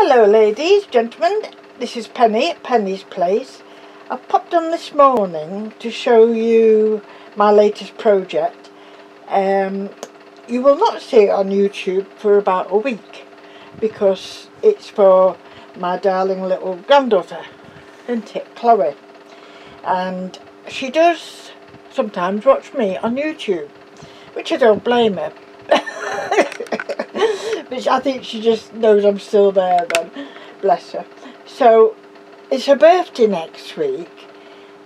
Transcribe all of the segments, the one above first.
Hello ladies, gentlemen, this is Penny at Penny's Place. I've popped on this morning to show you my latest project. You will not see it on YouTube for about a week because it's for my darling little granddaughter, isn't it, Chloe? And she does sometimes watch me on YouTube, which I don't blame her. Which I think she just knows I'm still there then, bless her. So it's her birthday next week,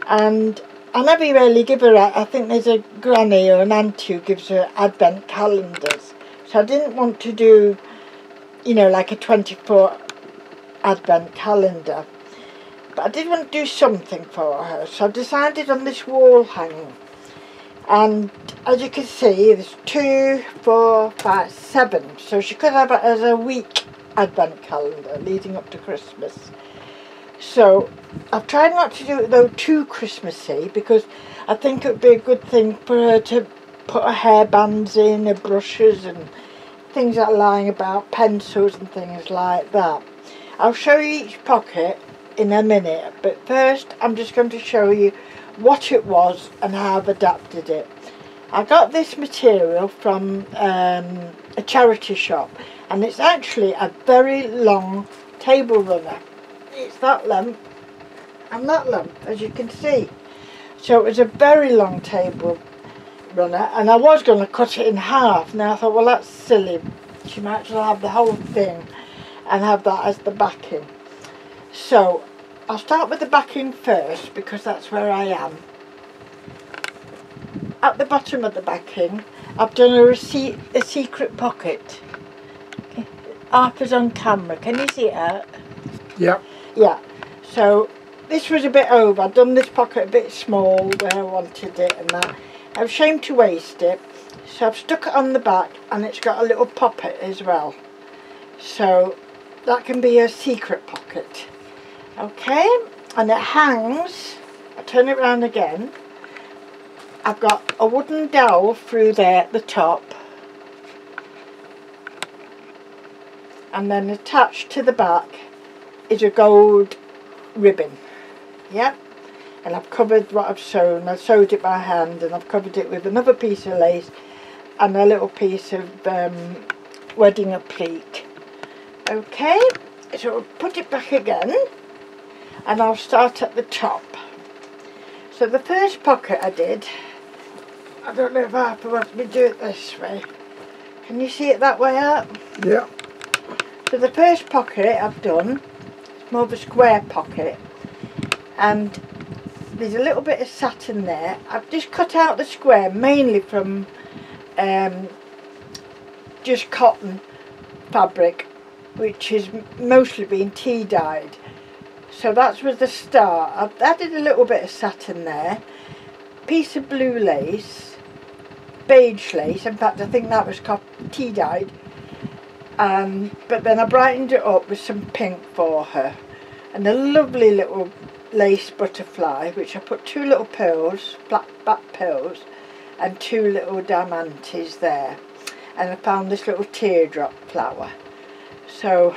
and I never really give her I think there's a granny or an auntie who gives her advent calendars. So I didn't want to do, you know, like a 24 advent calendar, but I did want to do something for her. So I decided on this wall hanging. And as you can see, there's 2, 4, 5, 7. So she could have it as a week advent calendar leading up to Christmas. So I've tried not to do it though too Christmassy, because I think it would be a good thing for her to put her hairbands in, her brushes and things that are lying about, pencils and things like that. I'll show you each pocket in a minute, but first I'm just going to show you what it was and how I've adapted it. I got this material from a charity shop, and it's actually a very long table runner. It's that length and that length, as you can see. So it was a very long table runner, and I was going to cut it in half. Now I thought, well, that's silly. She might as well have the whole thing and have that as the backing. So I'll start with the backing first, because that's where I am. At the bottom of the backing, I've done a secret pocket. Harper's on camera. Can you see it? Yeah. Yeah. So this was a bit over. I've done this pocket a bit small where I wanted it and that. I'm ashamed to waste it, so I've stuck it on the back, and it's got a little pocket as well. So that can be a secret pocket. Okay, and it hangs. I turn it around again. I've got a wooden dowel through there at the top, and then attached to the back is a gold ribbon. Yep, and I've covered what I've sewn. I sewed it by hand, and I've covered it with another piece of lace and a little piece of wedding applique. Okay, so I'll put it back again, and I'll start at the top. So the first pocket I did, I don't know if Harper wants me to do it this way. Can you see it that way up? Yeah. So the first pocket I've done, it's more of a square pocket, and there's a little bit of satin there. I've just cut out the square mainly from just cotton fabric, which is mostly been tea dyed. So that was the start. I've added a little bit of satin there, piece of blue lace, beige lace, in fact I think that was tea dyed, but then I brightened it up with some pink for her, and a lovely little lace butterfly, which I put 2 little pearls, black pearls, and 2 little diamantes there, and I found this little teardrop flower. So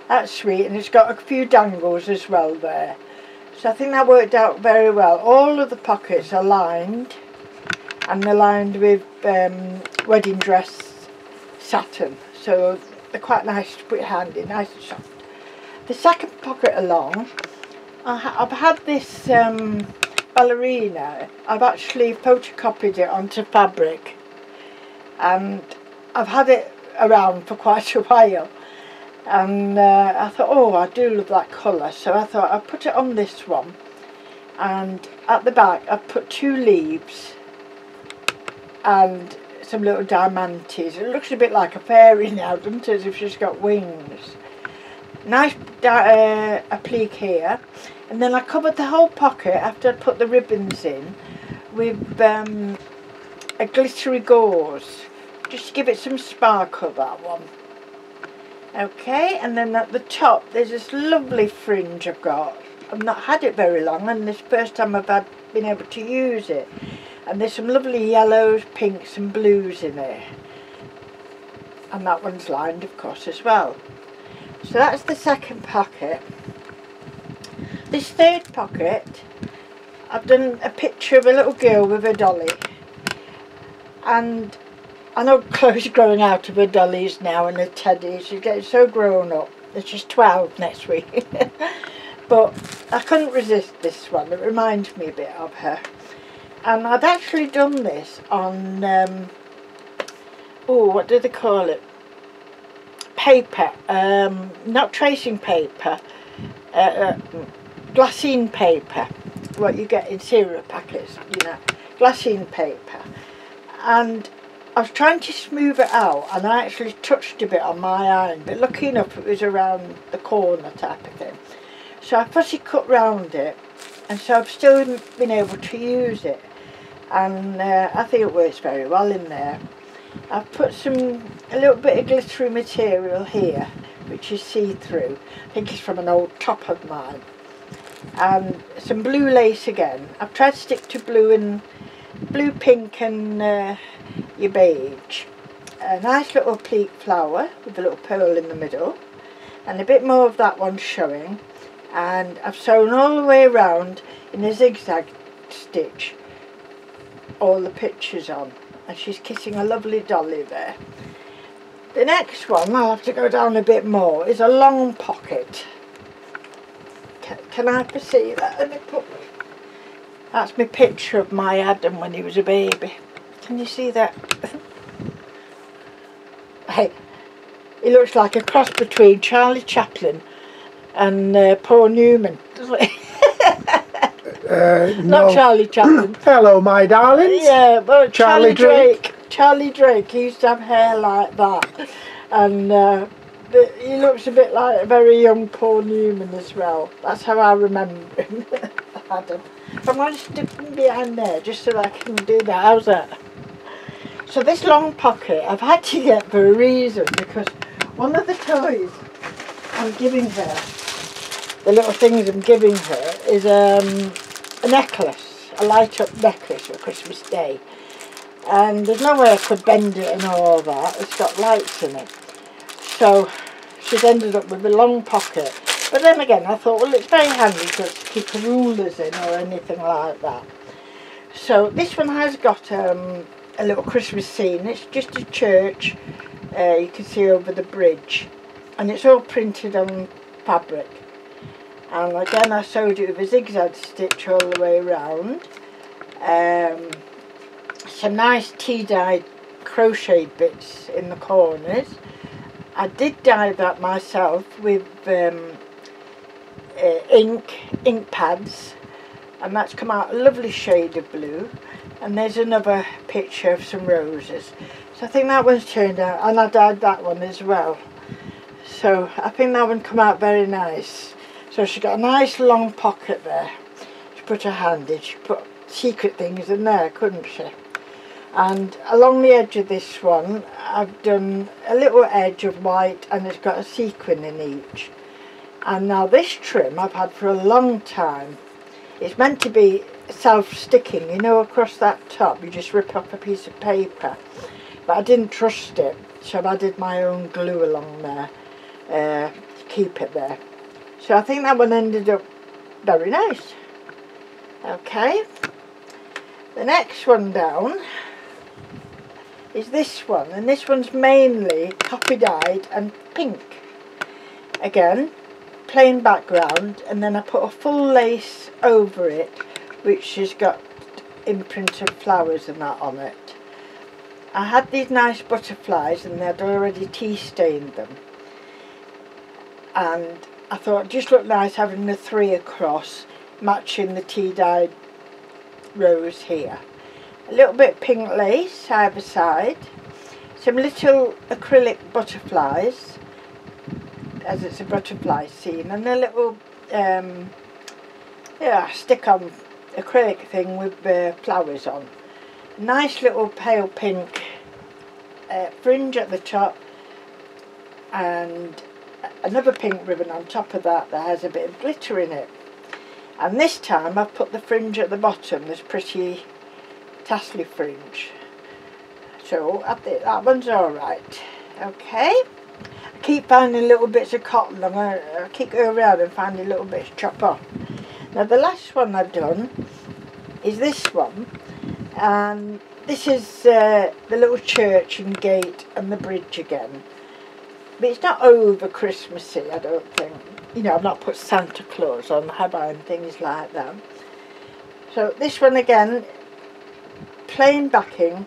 that's sweet, and it's got a few dangles as well there. So I think that worked out very well. All of the pockets are lined, and they're lined with wedding dress satin. So they're quite nice to put your hand in, nice and soft. The second pocket along, I've had this ballerina. I've actually photocopied it onto fabric, and I've had it around for quite a while. And I thought, oh, I do love that colour, so I thought I'd put it on this one, and at the back I've put 2 leaves and some little diamantes. It looks a bit like a fairy now, doesn't it, as if she's got wings. Nice applique here, and then I covered the whole pocket after I put the ribbons in with a glittery gauze, just to give it some sparkle, that one. Okay, and then at the top there's this lovely fringe I've got. I've not had it very long, and this first time I've been able to use it. And there's some lovely yellows, pinks and blues in there. And that one's lined, of course, as well. So that's the second pocket. This third pocket, I've done a picture of a little girl with a dolly, and I know Chloe's growing out of her dollies now and her teddies. She's getting so grown up. She's 12 next week. But I couldn't resist this one. It reminds me a bit of her. And I'd actually done this on, oh, what do they call it? Paper. Not tracing paper. Glassine paper. What you get in cereal packets, you know. Glassine paper. And I was trying to smooth it out, and I actually touched a bit on my iron, but lucky enough it was around the corner type of thing. So I fussy cut round it, and so I've still been able to use it, and I think it works very well in there. I've put a little bit of glittery material here, which is see-through. I think it's from an old top of mine. And some blue lace again. I've tried to stick to blue, pink and your beige. A nice little pleat flower with a little pearl in the middle, and a bit more of that one showing. And I've sewn all the way around in a zigzag stitch all the pictures on, and she's kissing a lovely dolly there. The next one, I'll have to go down a bit more, is a long pocket. Can I perceive that? Let me put, that's my picture of my Adam when he was a baby. Can you see that? Hey, he looks like a cross between Charlie Chaplin and Paul Newman, doesn't he? Not no. Charlie Chaplin. Hello, my darlings. Yeah, well, Charlie Drake. Charlie Drake, he used to have hair like that. And he looks a bit like a very young Paul Newman as well. That's how I remember him. Adam. I'm going to stick him behind there just so that I can do that. How's that? So this long pocket I've had to get for a reason, because one of the toys I'm giving her, the little things I'm giving her, is a necklace, a light up necklace for Christmas Day. And there's no way I could bend it and all that, it's got lights in it. So she's ended up with a long pocket. But then again I thought, well, it's very handy to keep rulers in or anything like that. So this one has got a little Christmas scene. It's just a church, you can see over the bridge, and it's all printed on fabric. And again I sewed it with a zigzag stitch all the way around. Some nice tea-dyed crocheted bits in the corners. I did dye that myself with ink pads, and that's come out a lovely shade of blue. And there's another picture of some roses. So I think that one's turned out, and I dyed that one as well. So I think that one come out very nice. So she got a nice long pocket there. She put her hand in, she put secret things in there, couldn't she? And along the edge of this one I've done a little edge of white, and it's got a sequin in each. And now this trim I've had for a long time. It's meant to be self-sticking, you know, across that top you just rip off a piece of paper, but I didn't trust it, so I've added my own glue along there to keep it there. So I think that one ended up very nice. Okay, the next one down is this one, and this one's mainly copy dyed and pink. Again, plain background, and then I put a full lace over it, which has got imprint of flowers and that on it. I had these nice butterflies, and they'd already tea stained them, and I thought it just looked nice having the 3 across, matching the tea dyed rose here. A little bit pink lace side by side, some little acrylic butterflies, as it's a butterfly scene, and a little stick-on acrylic thing with flowers on. Nice little pale pink fringe at the top, and another pink ribbon on top of that that has a bit of glitter in it. And this time I've put the fringe at the bottom, this pretty tassely fringe. So I think that one's alright. Okay, I keep finding little bits of cotton. I'm going to keep going around and finding little bits to chop off. Now the last one I've done is this one, and this is the little church and gate and the bridge again. But it's not over Christmassy, I don't think. You know, I've not put Santa Claus on, have I, and things like that. So this one again, plain backing,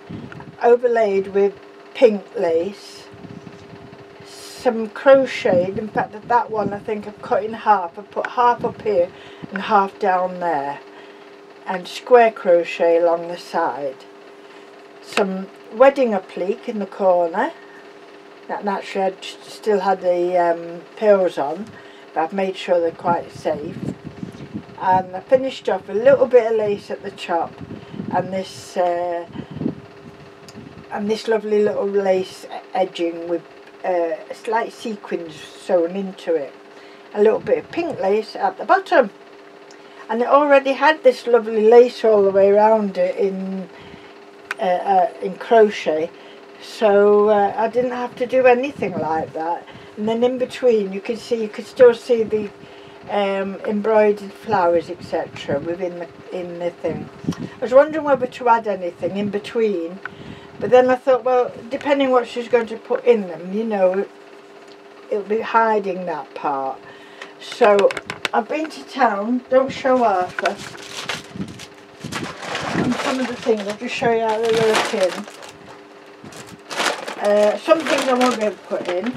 overlaid with pink lace, some crocheted. In fact, that one I think I've cut in half. I've put half up here and half down there, and square crochet along the side. Some wedding applique in the corner. That naturally I still had the pearls on, but I've made sure they're quite safe. And I finished off a little bit of lace at the top, and this lovely little lace edging with slight sequins sewn into it. A little bit of pink lace at the bottom, and it already had this lovely lace all the way around it in crochet, so I didn't have to do anything like that. And then in between you could still see the embroidered flowers, etc. within the thing. I was wondering whether to add anything in between, but then I thought, well, depending what she's going to put in them, you know, it'll be hiding that part. So I've been to town, don't show Arthur, and some of the things I'll just show you how they work in. Some things I won't be able to put in,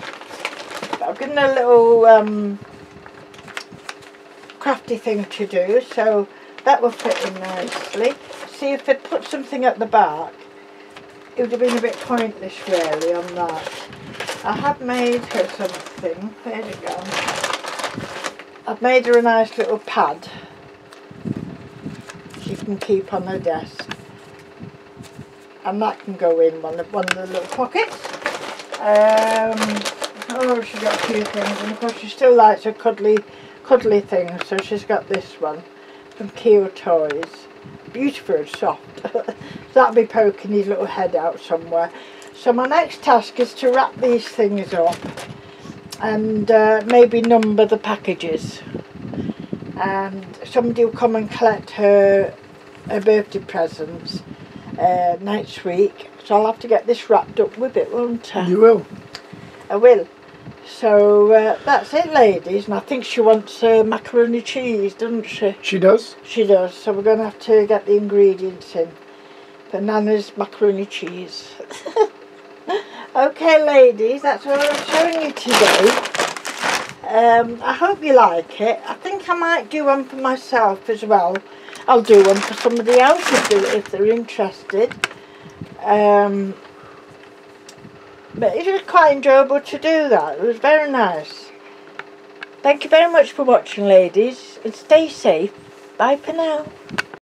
but I've given a little crafty thing to do, so that will fit in nicely. See, if I'd put something at the back, it would have been a bit pointless really on that. I have made her something. There you go. I've made her a nice little pad she can keep on her desk, and that can go in one of the little pockets. Oh, she's got a few things, and of course she still likes her cuddly things, so she's got this one from Keo Toys. Beautiful and soft. So that'll be poking his little head out somewhere. So my next task is to wrap these things up and maybe number the packages, and somebody will come and collect her birthday presents next week, so I'll have to get this wrapped up with it, won't I? You will. I will. So that's it, ladies, and I think she wants macaroni cheese, doesn't she? She does. She does, so we're going to have to get the ingredients in for Nana's macaroni cheese. Okay, ladies, that's what I'm showing you today. I hope you like it. I think I might do one for myself as well. I'll do one for somebody else if they're interested. But it was quite enjoyable to do that. It was very nice. Thank you very much for watching, ladies, and stay safe. Bye for now.